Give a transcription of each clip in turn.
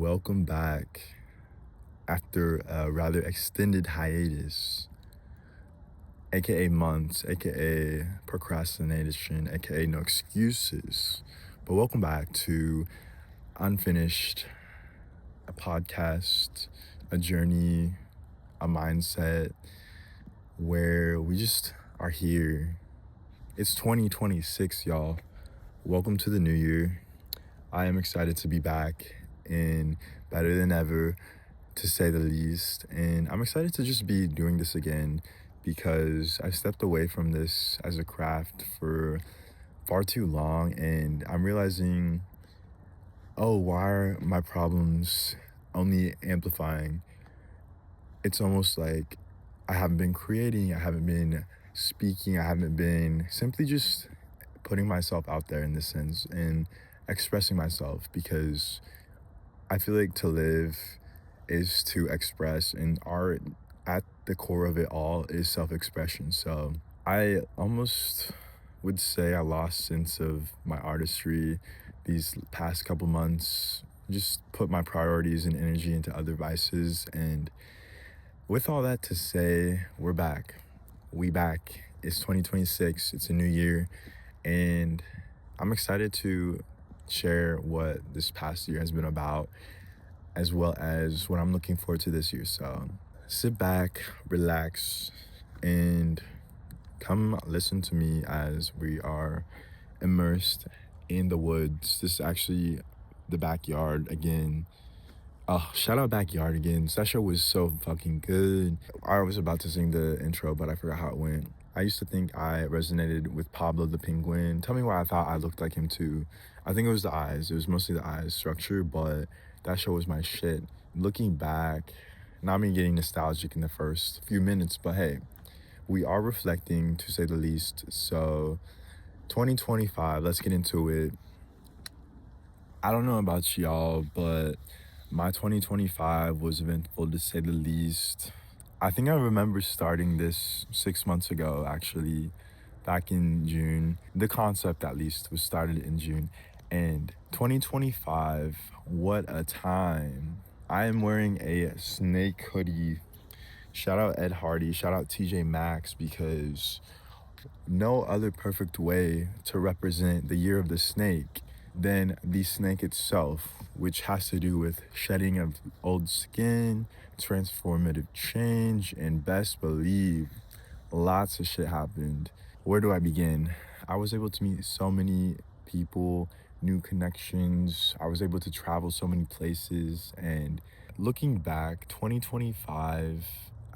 Welcome back after a rather extended hiatus, aka months, aka procrastination, aka no excuses. But welcome back to Unfinished, a podcast, a journey, a mindset where we just are here. It's 2026, y'all. Welcome to the new year. I am excited to be back and better than ever, to say the least. And I'm excited to just be doing this again because I stepped away from this as a craft for far too long. And I'm realizing, oh, why are my problems only amplifying? It's almost like I haven't been creating, I haven't been speaking, I haven't been simply just putting myself out there in this sense and expressing myself, because I feel like to live is to express, and art at the core of it all is self-expression. So I almost would say I lost sense of my artistry these past couple months, just put my priorities and energy into other vices. And with all that to say, we're back. We back. It's 2026. It's a new year. And I'm excited to share what this past year has been about, as well as what I'm looking forward to this year. So sit back, relax, and come listen to me as we are immersed in the woods. This is actually the backyard again. Oh, shout out Backyard again. That show was so fucking good. I was about to sing the intro, but I forgot how it went. I used to think I resonated with Pablo the Penguin. Tell me why I thought I looked like him too. I think it was the eyes. It was mostly the eyes structure, but that show was my shit. Looking back, not me getting nostalgic in the first few minutes, but hey, we are reflecting, to say the least. So 2025, let's get into it. I don't know about y'all, but my 2025 was eventful, to say the least. I think I remember starting this 6 months ago, actually, back in June. The concept, at least, was started in June. And 2025, what a time. I am wearing a snake hoodie. Shout out Ed Hardy, shout out TJ Maxx, because no other perfect way to represent the year of the snake than the snake itself, which has to do with shedding of old skin, transformative change, and best believe lots of shit happened. Where do I begin? I was able to meet so many people, new connections. I was able to travel so many places, and looking back, 2025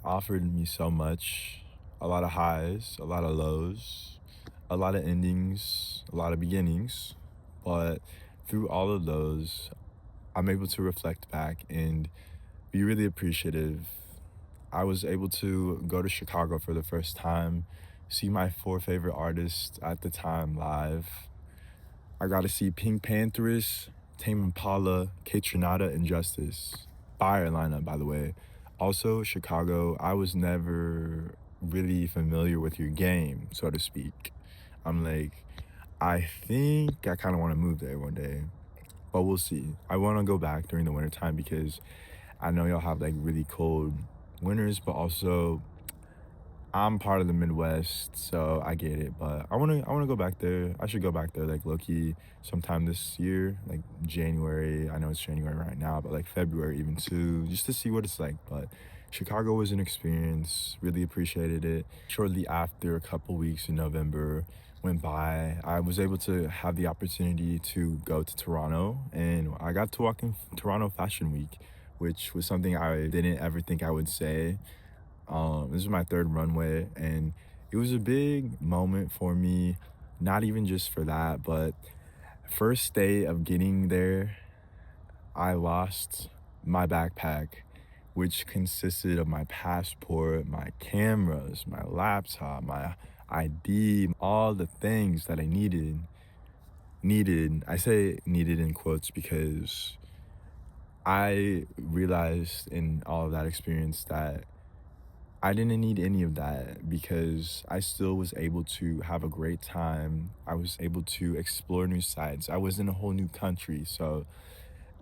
offered me so much. A lot of highs, a lot of lows, a lot of endings, a lot of beginnings. But through all of those, I'm able to reflect back and be really appreciative. I was able to go to Chicago for the first time, see my four favorite artists at the time live. I got to see Pink Panthers, Tame Impala, Kate Trinata, and Justice. Fire lineup, by the way. Also, Chicago, I was never really familiar with your game, so to speak. I'm like, I think I kind of want to move there one day, but we'll see. I want to go back during the winter time because I know y'all have like really cold winters, but also I'm part of the Midwest, so I get it. But I wanna go back there. I should go back there like low key sometime this year, like January. I know it's January right now, but like February even too, just to see what it's like. But Chicago was an experience. Really appreciated it. Shortly after, a couple weeks in November went by, I was able to have the opportunity to go to Toronto, and I got to walk in Toronto Fashion Week, which was something I didn't ever think I would say. This is my third runway, and it was a big moment for me, not even just for that, but first day of getting there, I lost my backpack, which consisted of my passport, my cameras, my laptop, my ID, all the things that I needed. I say needed in quotes because I realized in all of that experience that I didn't need any of that, because I still was able to have a great time. I was able to explore new sites. I was in a whole new country. So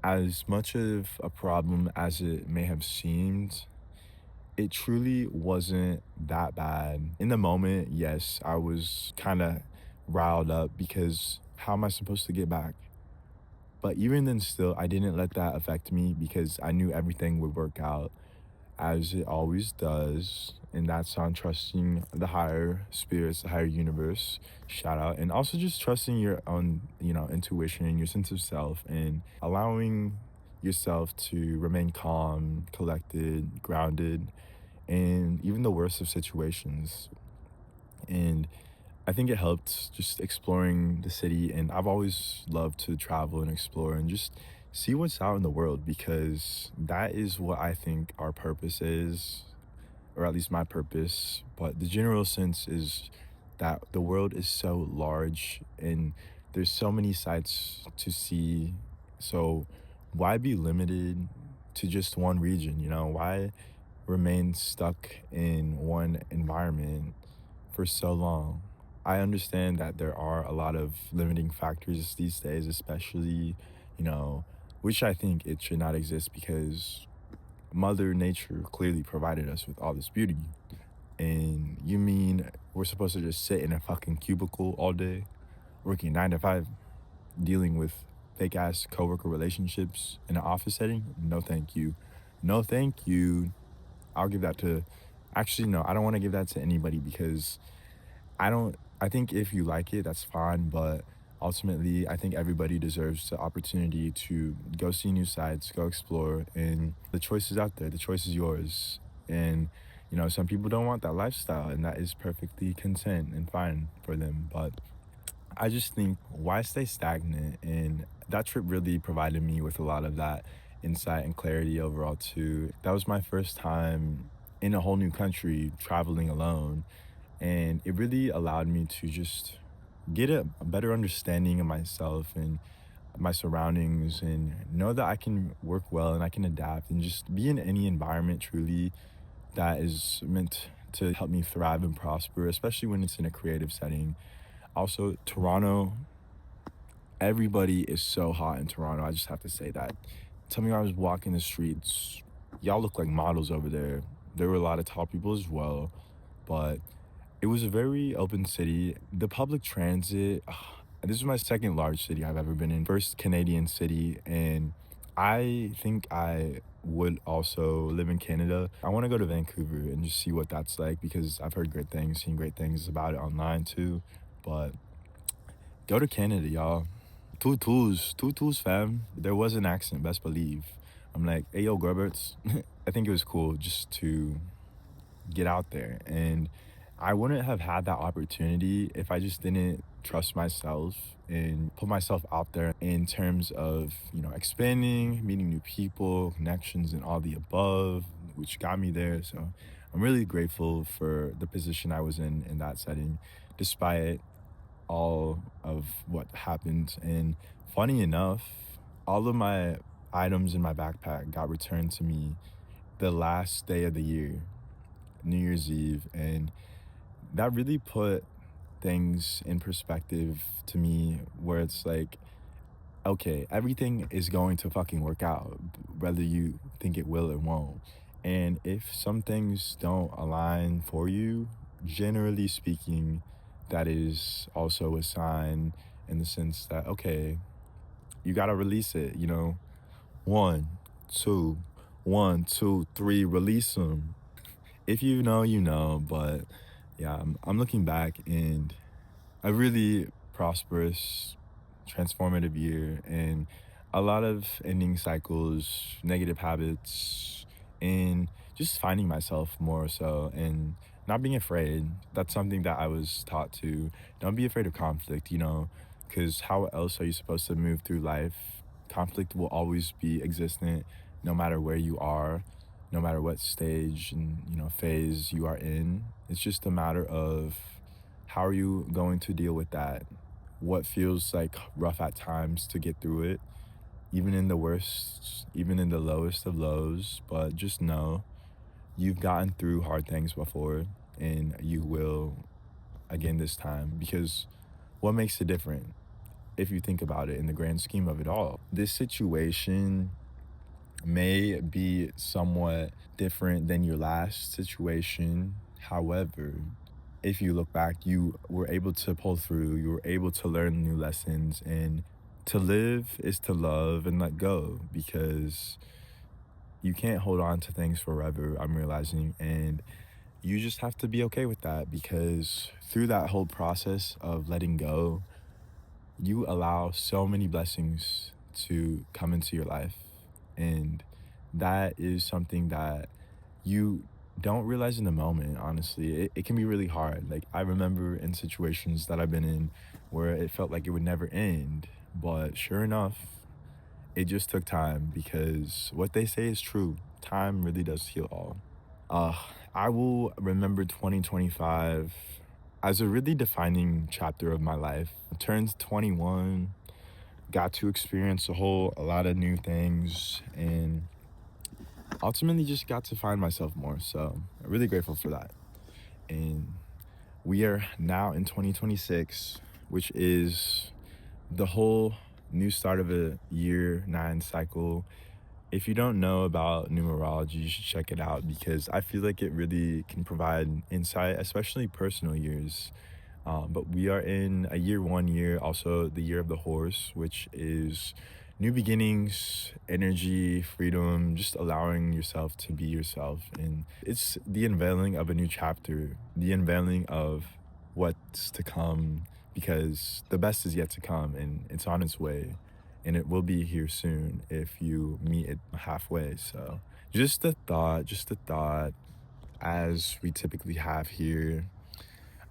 As much of a problem as it may have seemed, it truly wasn't that bad. In the moment, yes, I was kind of riled up because how am I supposed to get back? But even then, still, I didn't let that affect me because I knew everything would work out as it always does. And that's on trusting the higher spirits, the higher universe. Shout out. And also just trusting your own, intuition and your sense of self and allowing yourself to remain calm, collected, grounded, and even the worst of situations. And I think it helped just exploring the city. And I've always loved to travel and explore and just see what's out in the world because that is what I think our purpose is, or at least my purpose. But the general sense is that the world is so large and there's so many sights to see. So why be limited to just one region? Why remain stuck in one environment for so long? I understand that there are a lot of limiting factors these days, especially, you know, which I think it should not exist because Mother Nature clearly provided us with all this beauty. And you mean we're supposed to just sit in a fucking cubicle all day, working 9 to 5, dealing with fake ass coworker relationships in an office setting? No, thank you. No, thank you. I'll give that to, actually, no, I don't want to give that to anybody because I think if you like it, that's fine. But ultimately, I think everybody deserves the opportunity to go see new sites, go explore, and the choice is out there. The choice is yours. And, some people don't want that lifestyle, and that is perfectly content and fine for them. But I just think, why stay stagnant? And that trip really provided me with a lot of that insight and clarity overall, too. That was my first time in a whole new country traveling alone. And it really allowed me to just get a better understanding of myself and my surroundings and know that I can work well and I can adapt and just be in any environment truly that is meant to help me thrive and prosper, especially when it's in a creative setting. Also, Toronto, everybody is so hot in Toronto. I just have to say that. Tell me, I was walking the streets, y'all look like models over there. There were a lot of tall people as well, but it was a very open city. The public transit, this is my second large city I've ever been in, first Canadian city, and I think I would also live in Canada. I want to go to Vancouver and just see what that's like because I've heard great things, seen great things about it online too. But go to Canada, y'all. Two tools, fam. There was an accent, best believe. I'm like, hey, yo, Gerberts. I think it was cool just to get out there. And I wouldn't have had that opportunity if I just didn't trust myself and put myself out there in terms of, expanding, meeting new people, connections, and all the above, which got me there. So I'm really grateful for the position I was in that setting, despite all of what happened. And funny enough, all of my items in my backpack got returned to me the last day of the year, New Year's Eve, and that really put things in perspective to me where it's like, okay, everything is going to fucking work out, whether you think it will or won't. And if some things don't align for you, generally speaking, that is also a sign in the sense that, okay, you gotta release it, One, two, one, two, three, release them. If you know, you know. But yeah, I'm looking back and a really prosperous, transformative year and a lot of ending cycles, negative habits, and just finding myself more so and not being afraid. That's something that I was taught to. Don't be afraid of conflict, because how else are you supposed to move through life? Conflict will always be existent no matter where you are, no matter what stage and, phase you are in. It's just a matter of how are you going to deal with that? What feels like rough at times to get through it, even in the worst, even in the lowest of lows. But just know you've gotten through hard things before and you will again this time because what makes it different? if you think about it in the grand scheme of it all. This situation may be somewhat different than your last situation. However, if you look back, you were able to pull through, you were able to learn new lessons, and to live is to love and let go because you can't hold on to things forever, I'm realizing. And you just have to be okay with that because through that whole process of letting go, you allow so many blessings to come into your life. And that is something that you don't realize in the moment, honestly. It can be really hard. Like, I remember in situations that I've been in where it felt like it would never end. But sure enough, it just took time because what they say is true. Time really does heal all. Uh, I will remember 2025 as a really defining chapter of my life. I turned 21, got to experience a lot of new things, and ultimately just got to find myself more. So I'm really grateful for that. And we are now in 2026, which is the whole new start of a year 9 cycle. If you don't know about numerology, you should check it out because I feel like it really can provide insight, especially personal years. But we are in a year, also the year of the horse, which is new beginnings, energy, freedom, just allowing yourself to be yourself. And it's the unveiling of a new chapter, the unveiling of what's to come, because the best is yet to come and it's on its way. And it will be here soon if you meet it halfway. So, just a thought, as we typically have here.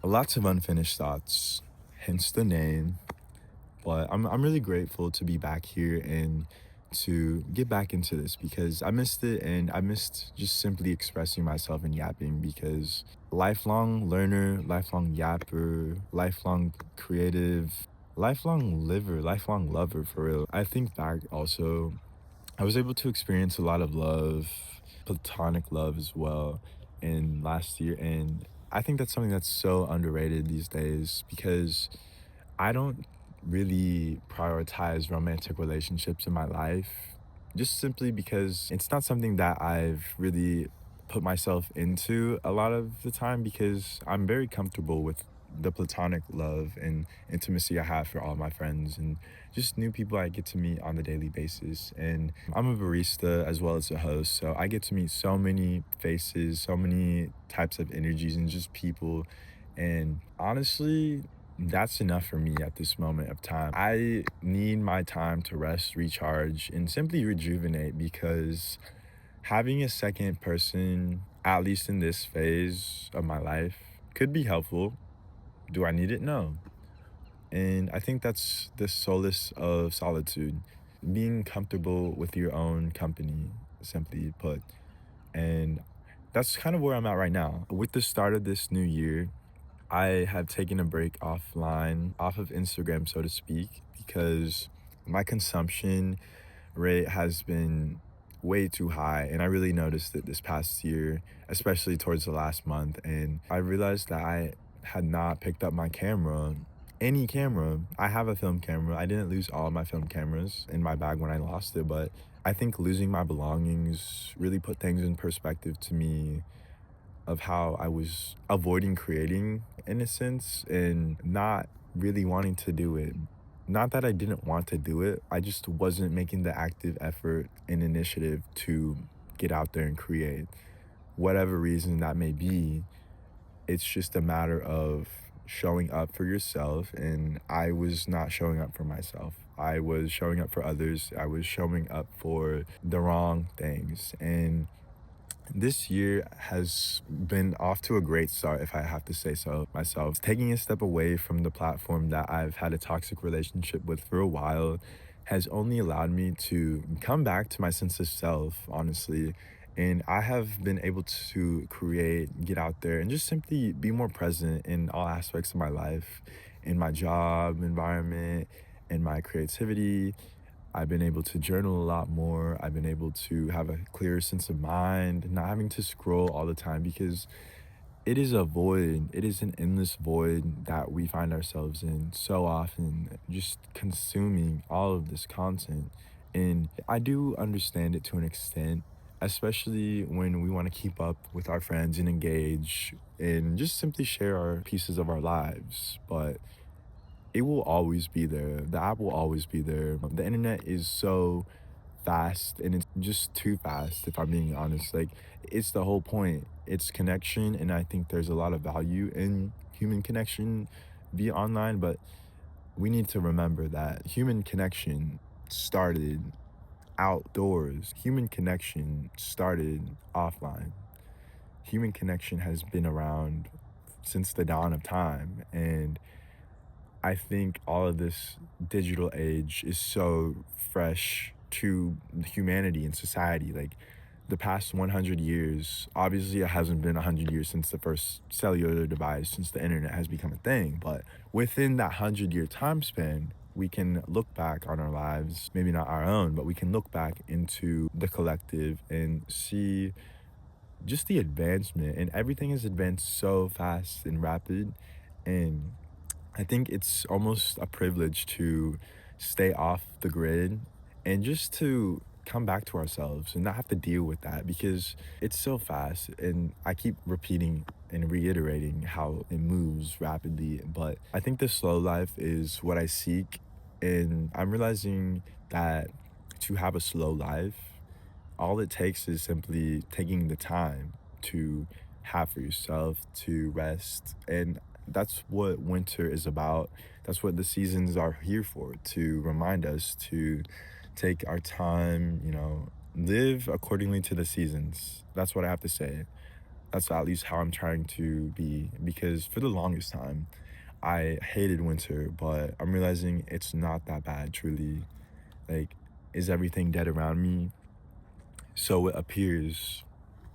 Lots of unfinished thoughts, hence the name. But I'm really grateful to be back here and to get back into this because I missed it and I missed just simply expressing myself and yapping because lifelong learner, lifelong yapper, lifelong creative, lifelong liver, lifelong lover for real. I think back also, I was able to experience a lot of love, platonic love as well, in last year. And I think that's something that's so underrated these days because I don't really prioritize romantic relationships in my life just simply because it's not something that I've really put myself into a lot of the time because I'm very comfortable with the platonic love and intimacy I have for all my friends and just new people I get to meet on the daily basis. And I'm a barista as well as a host, so I get to meet so many faces, so many types of energies, and just people. And honestly, that's enough for me at this moment of time. I need my time to rest, recharge, and simply rejuvenate because having a second person, at least in this phase of my life, could be helpful. Do I need it? No. And I think that's the solace of solitude, being comfortable with your own company, simply put. And that's kind of where I'm at right now. With the start of this new year, I have taken a break offline, off of Instagram, so to speak, because my consumption rate has been way too high. And I really noticed it this past year, especially towards the last month. And I realized that I had not picked up my camera, any camera. I have a film camera. I didn't lose all of my film cameras in my bag when I lost it, but I think losing my belongings really put things in perspective to me of how I was avoiding creating in a sense and not really wanting to do it. Not that I didn't want to do it, I just wasn't making the active effort and initiative to get out there and create. Whatever reason that may be, it's just a matter of showing up for yourself. And I was not showing up for myself. I was showing up for others. I was showing up for the wrong things. And this year has been off to a great start, if I have to say so myself. Taking a step away from the platform that I've had a toxic relationship with for a while has only allowed me to come back to my sense of self, honestly. And I have been able to create, get out there, and just simply be more present in all aspects of my life, in my job environment, in my creativity. I've been able to journal a lot more. I've been able to have a clearer sense of mind, not having to scroll all the time because it is a void. It is an endless void that we find ourselves in so often, just consuming all of this content. And I do understand it to an extent, especially when we want to keep up with our friends and engage and just simply share our pieces of our lives. But it will always be there. The app will always be there. The internet is so fast and it's just too fast, if I'm being honest. Like, it's the whole point. It's connection, and I think there's a lot of value in human connection via online, but we need to remember that human connection started outdoors. Human connection started offline. Human connection has been around since the dawn of time, and I think all of this digital age is so fresh to humanity and society. Like, the past 100 years, obviously, it hasn't been 100 years since the first cellular device, since the internet has become a thing. But within that 100-year time span, we can look back on our lives, maybe not our own, but we can look back into the collective and see just the advancement. And everything has advanced so fast and rapid. And I think it's almost a privilege to stay off the grid and just to come back to ourselves and not have to deal with that because it's so fast. And I keep repeating and reiterating how it moves rapidly. But I think the slow life is what I seek. And I'm realizing that to have a slow life, all it takes is simply taking the time to have for yourself, to rest. And that's what winter is about. That's what the seasons are here for, to remind us to take our time, live accordingly to the seasons. That's what I have to say. That's at least how I'm trying to be, because for the longest time, I hated winter, but I'm realizing it's not that bad, truly. Like, is everything dead around me? So it appears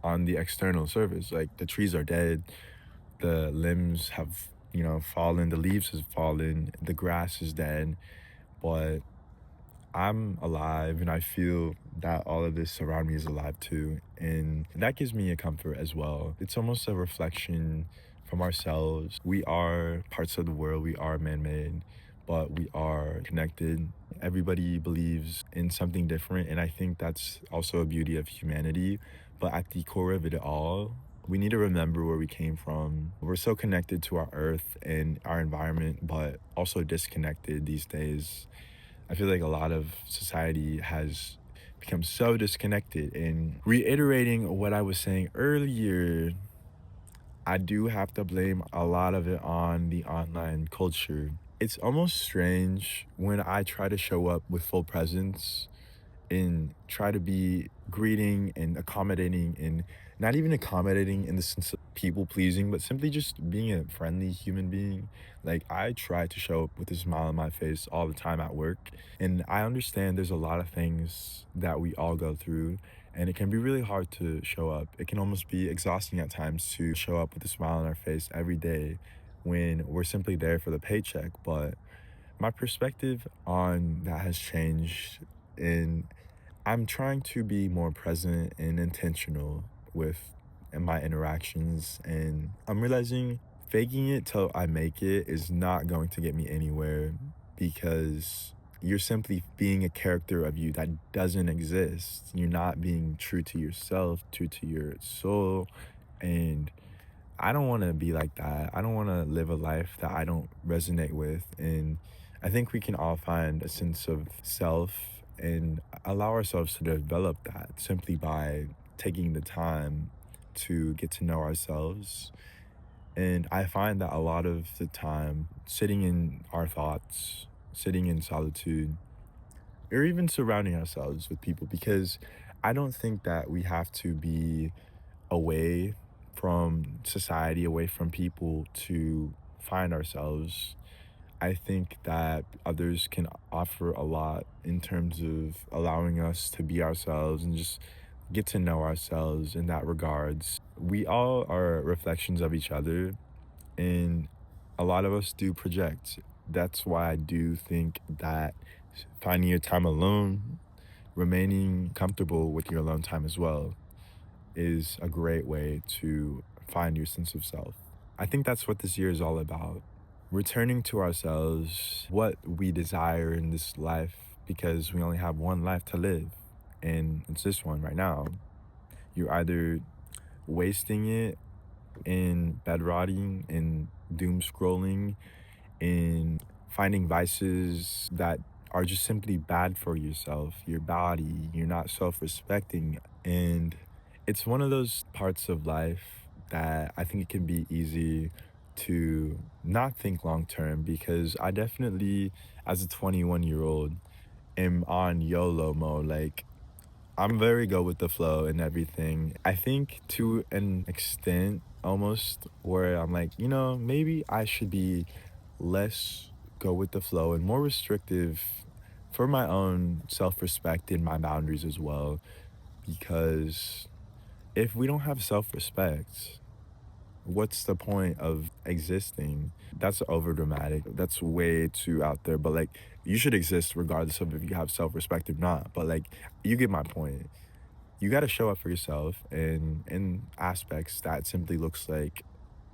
on the external surface. Like, the trees are dead, the limbs have, fallen, the leaves have fallen, the grass is dead, but I'm alive and I feel that all of this around me is alive too. And that gives me a comfort as well. It's almost a reflection from ourselves. We are parts of the world, we are man made, but we are connected. Everybody believes in something different. And I think that's also a beauty of humanity. But at the core of it all, we need to remember where we came from. We're so connected to our earth and our environment, but also disconnected these days. I feel like a lot of society has become so disconnected. And reiterating what I was saying earlier, I do have to blame a lot of it on the online culture. It's almost strange when I try to show up with full presence and try to be greeting and accommodating, and not even accommodating in the sense of people pleasing, but simply just being a friendly human being. Like, I try to show up with a smile on my face all the time at work. And I understand there's a lot of things that we all go through, and it can be really hard to show up. It can almost be exhausting at times to show up with a smile on our face every day when we're simply there for the paycheck. But my perspective on that has changed, and I'm trying to be more present and intentional with my interactions. And I'm realizing faking it till I make it is not going to get me anywhere, because you're simply being a character of you that doesn't exist. You're not being true to yourself, true to your soul. And I don't want to be like that. I don't want to live a life that I don't resonate with. And I think we can all find a sense of self and allow ourselves to develop that simply by taking the time to get to know ourselves. And I find that a lot of the time, sitting in our thoughts, sitting in solitude, or even surrounding ourselves with people, because I don't think that we have to be away from society, away from people to find ourselves. I think that others can offer a lot in terms of allowing us to be ourselves and just get to know ourselves in that regards. We all are reflections of each other, and a lot of us do project. That's why I do think that finding your time alone, remaining comfortable with your alone time as well, is a great way to find your sense of self. I think that's what this year is all about. Returning to ourselves, what we desire in this life, because we only have one life to live, and it's this one right now. You're either wasting it in bed rotting and doom scrolling, in finding vices that are just simply bad for yourself, your body, you're not self respecting. And it's one of those parts of life that I think it can be easy to not think long term, because I definitely, as a 21-year-old, am on YOLO mode. Like, I'm very go with the flow and everything. I think to an extent almost where I'm like, maybe I should be less go with the flow and more restrictive for my own self respect and my boundaries as well. Because if we don't have self respect, what's the point of existing? That's over dramatic. That's way too out there. But like, you should exist regardless of if you have self respect or not. But like, you get my point. You got to show up for yourself in aspects that simply looks like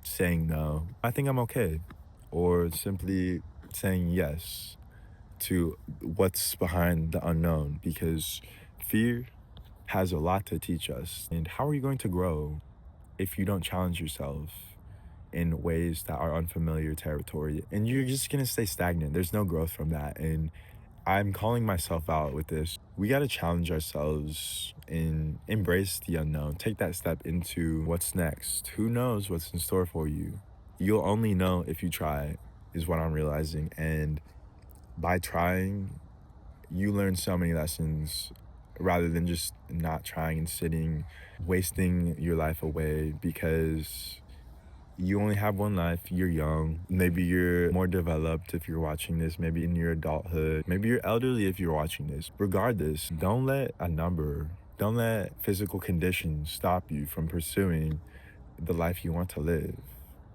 saying no, I think I'm okay, or simply saying yes to what's behind the unknown, because fear has a lot to teach us. And how are you going to grow if you don't challenge yourself in ways that are unfamiliar territory? And you're just going to stay stagnant. There's no growth from that. And I'm calling myself out with this. We got to challenge ourselves and embrace the unknown. Take that step into what's next. Who knows what's in store for you? You'll only know if you try, is what I'm realizing. And by trying, you learn so many lessons rather than just not trying and sitting, wasting your life away because you only have one life. You're young. Maybe you're more developed if you're watching this. Maybe in your adulthood. Maybe you're elderly if you're watching this. Regardless, don't let a number, don't let physical conditions stop you from pursuing the life you want to live.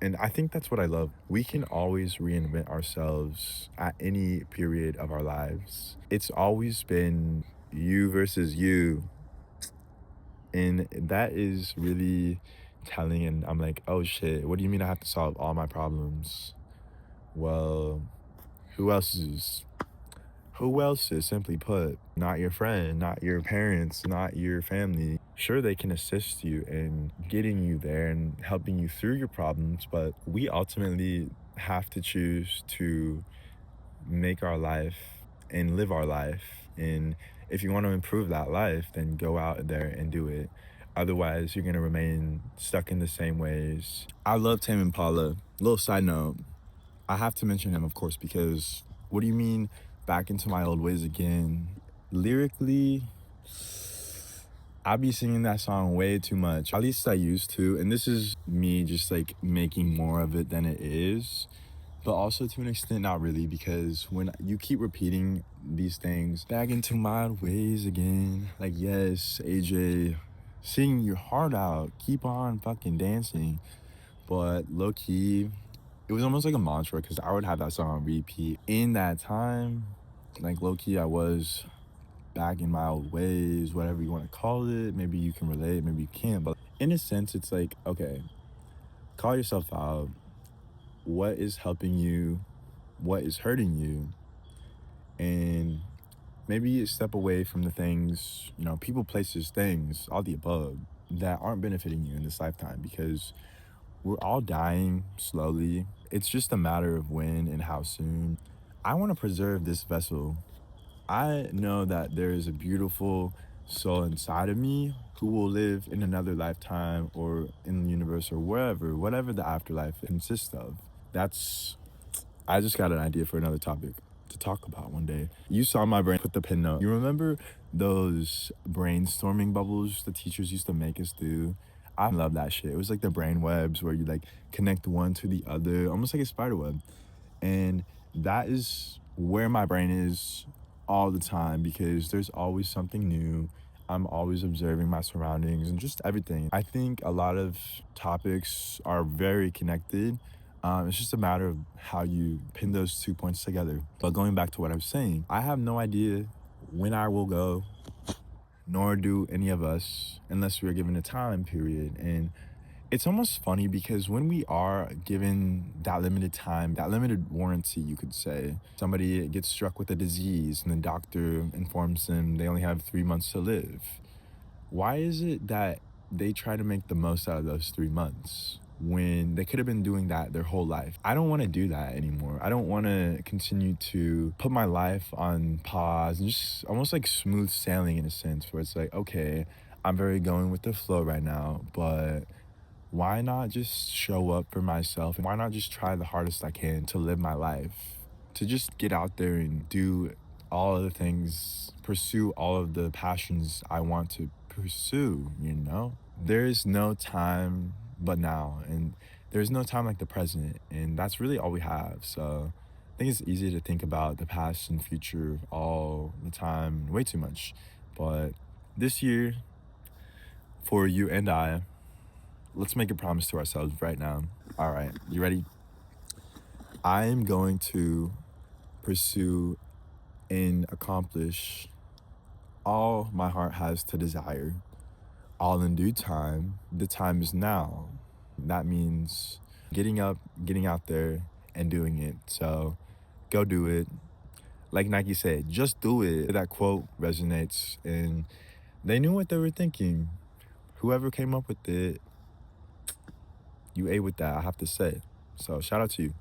And I think that's what I love. We can always reinvent ourselves at any period of our lives. It's always been you versus you. And that is really telling. And I'm like, oh shit, what do you mean I have to solve all my problems? Well, who else is? Who else is, simply put, not your friend, not your parents, not your family? Sure, they can assist you in getting you there and helping you through your problems, but we ultimately have to choose to make our life and live our life. And if you want to improve that life, then go out there and do it. Otherwise, you're going to remain stuck in the same ways. I love Tame Impala. Little side note, I have to mention him, of course, because what do you mean back into my old ways again? Lyrically, I be singing that song way too much. At least I used to. And this is me just like making more of it than it is. But also to an extent, not really, because when you keep repeating these things, back into my old ways again, like, yes, AJ, sing your heart out, keep on fucking dancing. But low key, it was almost like a mantra because I would have that song on repeat. In that time, like low key, I was back in my old ways, whatever you want to call it. Maybe you can relate, maybe you can't. But in a sense, it's like, okay, call yourself out. What is helping you? What is hurting you? And maybe step away from the things, people, places, things, all the above that aren't benefiting you in this lifetime, because we're all dying slowly. It's just a matter of when and how soon. I want to preserve this vessel. I know that there is a beautiful soul inside of me who will live in another lifetime or in the universe or wherever, whatever the afterlife consists of. I just got an idea for another topic to talk about one day. You saw my brain put the pin note. You remember those brainstorming bubbles the teachers used to make us do? I love that shit. It was like the brain webs where you like connect one to the other, almost like a spider web. And that is where my brain is all the time, because there's always something new. I'm always observing my surroundings and just everything. I think a lot of topics are very connected. It's just a matter of how you pin those 2 points together. But going back to what I was saying, I have no idea when I will go, nor do any of us, unless we are given a time period. And It's almost funny because when we are given that limited time, that limited warranty, you could say, somebody gets struck with a disease and the doctor informs them they only have 3 months to live. Why is it that they try to make the most out of those 3 months when they could have been doing that their whole life? I don't want to do that anymore. I don't want to continue to put my life on pause and just almost like smooth sailing in a sense where it's like, okay, I'm very going with the flow right now, but why not just show up for myself? And why not just try the hardest I can to live my life? To just get out there and do all of the things, pursue all of the passions I want to pursue, you know? There is no time but now, and there's no time like the present, and that's really all we have. So I think it's easy to think about the past and future all the time, way too much. But this year, for you and I, let's make a promise to ourselves right now. All right, you ready? I am going to pursue and accomplish all my heart has to desire, all in due time. The time is now. That means getting up, getting out there, and doing it. So go do it. Like Nike said, just do it. That quote resonates, and they knew what they were thinking. Whoever came up with it, you ate with that, I have to say. So shout out to you.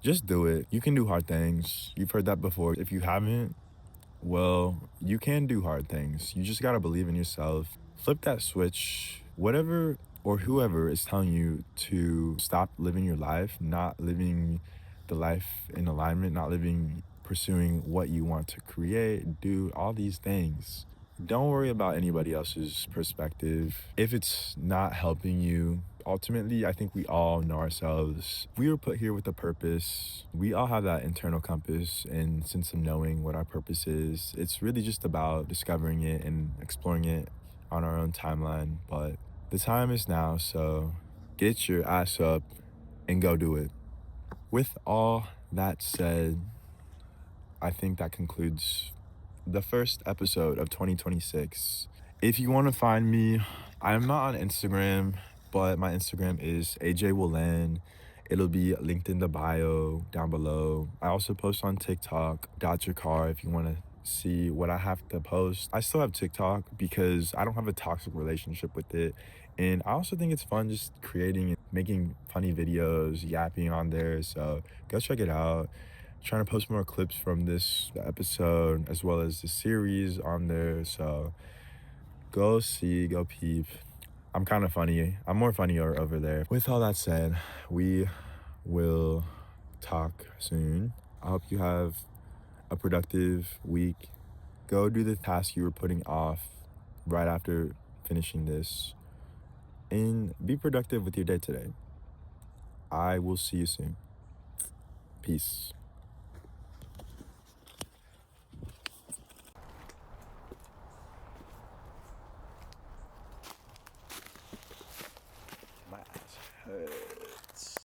Just do it. You can do hard things. You've heard that before. If you haven't, well, you can do hard things. You just gotta believe in yourself. Flip that switch. Whatever or whoever is telling you to stop living your life, not living the life in alignment, not living, pursuing what you want to create, do all these things. Don't worry about anybody else's perspective. If it's not helping you, ultimately, I think we all know ourselves. We were put here with a purpose. We all have that internal compass and sense of knowing what our purpose is. It's really just about discovering it and exploring it on our own timeline. But the time is now, so get your ass up and go do it. With all that said, I think that concludes the first episode of 2026. If you want to find me, I'm not on Instagram, but my Instagram is AJ It'll be linked in the bio down below. I also post on TikTok, Dr. Car, if you want to see what I have to post. I still have TikTok because I don't have a toxic relationship with it. And I also think it's fun just creating and making funny videos, yapping on there. So go check it out. Trying to post more clips from this episode as well as the series on there. So go see, go peep. I'm kind of funny. I'm more funnier over there. With all that said, we will talk soon. I hope you have a productive week. Go do the task you were putting off right after finishing this and be productive with your day today. I will see you soon. Peace.